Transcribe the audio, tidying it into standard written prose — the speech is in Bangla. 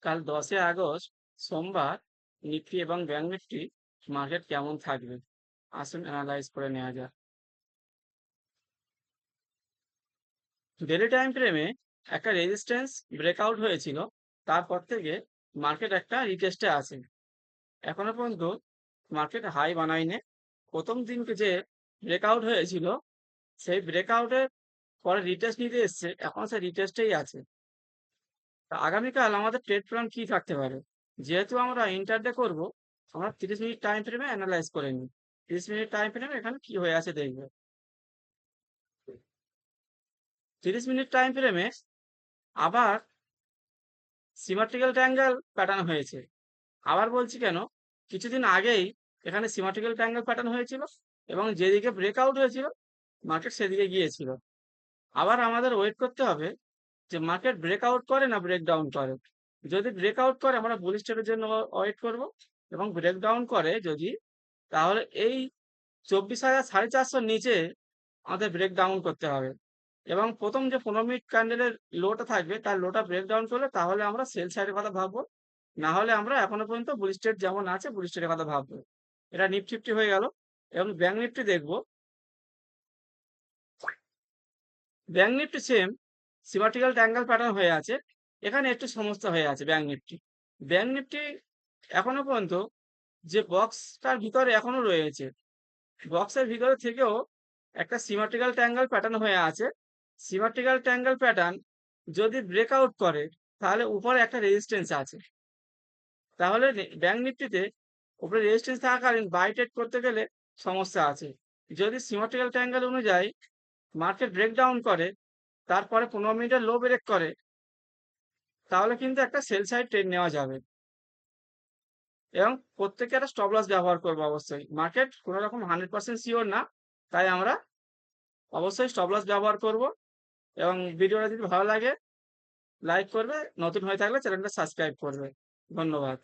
কাল 10 আগস্ট সোমবার নিফটি এবং ব্যাংক নিফটি মার্কেট কেমন থাকবে? আসুন অ্যানালাইজ করে নেওয়া যাক। ডেলি টাইম ফ্রেমে একটা রেজিস্ট্যান্স ব্রেকআউট হয়েছিল, তারপর থেকে মার্কেট একটা রিটেস্টে আছে। এখনো পর্যন্ত মার্কেট হাই বানায়নি। প্রথম দিনকে যে ব্রেকআউট হয়েছিল, সেই ব্রেকআউটের পরে রিটেস্ট নিতে এসছে, এখন সেই রিটেস্টেই আছে। তা আগামীকাল আমাদের ট্রেড প্ল্যান কি থাকতে পারে? যেহেতু আমরা ইন্টারডে করব, আমরা 30 মিনিট টাইম ফ্রেমে অ্যানালাইজ করে নিই। 30 মিনিট টাইম ফ্রেমে এখানে কি হয়ে আছে দেখবে। 30 মিনিট টাইম ফ্রেমে আবার সিমেট্রিক্যাল ট্রায়াঙ্গেল প্যাটার্ন হয়েছে। আবার বলছি কেন, কিছুদিন আগেই এখানে সিমেট্রিক্যাল ট্রায়াঙ্গেল প্যাটার্ন হয়েছিল এবং যেদিকে ব্রেকআউট হয়েছিল মার্কেট সেদিকে গিয়েছিল। আবার আমাদের ওয়েট করতে হবে যে মার্কেট ব্রেকআউট করে না ব্রেকডাউন করে। যদি ব্রেকআউট করে আমরা বুল স্টেপের জন্য ওয়েট করব, এবং ব্রেকডাউন করে যদি, তাহলে এই 24,450 নিচে আমাদের ব্রেকডাউন করতে হবে। এবং প্রথম যে 15 মিনিট ক্যান্ডেলের লোটা থাকবে, তার লোটা ব্রেকডাউন করলে তাহলে আমরা সেল সাইডের কথা ভাববো। না হলে আমরা এখনো পর্যন্ত বুল স্টেট যেমন আছে বুল স্টেটের কথা ভাববো। এটা নিফটি ফিফটি হয়ে গেল। এবং ব্যাংক নিফটি দেখবো। Bank Nifty same symmetrical triangle pattern হয়ে আছে। এখানে একটু সমস্যা হয়ে আছে ব্যাংক নিফটি। ব্যাংক নিফটি এখনো পর্যন্ত যে বক্সটার ভিতরে এখনো রয়েছে, বক্সের ভিতরে থেকেও একটা সিমেট্রিক্যাল ট্রায়াঙ্গেল প্যাটার্ন হয়ে আছে। সিমেট্রিক্যাল ট্রায়াঙ্গেল প্যাটার্ন যদি ব্রেকআউট করে, তাহলে উপরে একটা রেজিস্ট্যান্স আছে। তাহলে ব্যাংক নিফটিতে উপরে রেজিস্ট্যান্স থাকাকালীন বাই ট্রেড করতে গেলে সমস্যা আছে। যদি সিমেট্রিক্যাল ট্রায়াঙ্গেল অনুযায়ী মার্কেট ব্রেকডাউন করে, তারপরে 15 মিনিটের লো ব্রেক করে, তাহলে কিন্তু একটা সেল সাইড ট্রেড নেওয়া যাবে। এবং প্রত্যেকে একটা স্টপ লস ব্যবহার করবো অবশ্যই। মার্কেট কোনো রকম 100% শিওর না, তাই আমরা অবশ্যই স্টপ লস ব্যবহার করব। এবং ভিডিওটা যদি ভালো লাগে লাইক করবে, নতুন হয়ে থাকলে চ্যানেলটা সাবস্ক্রাইব করবে। ধন্যবাদ।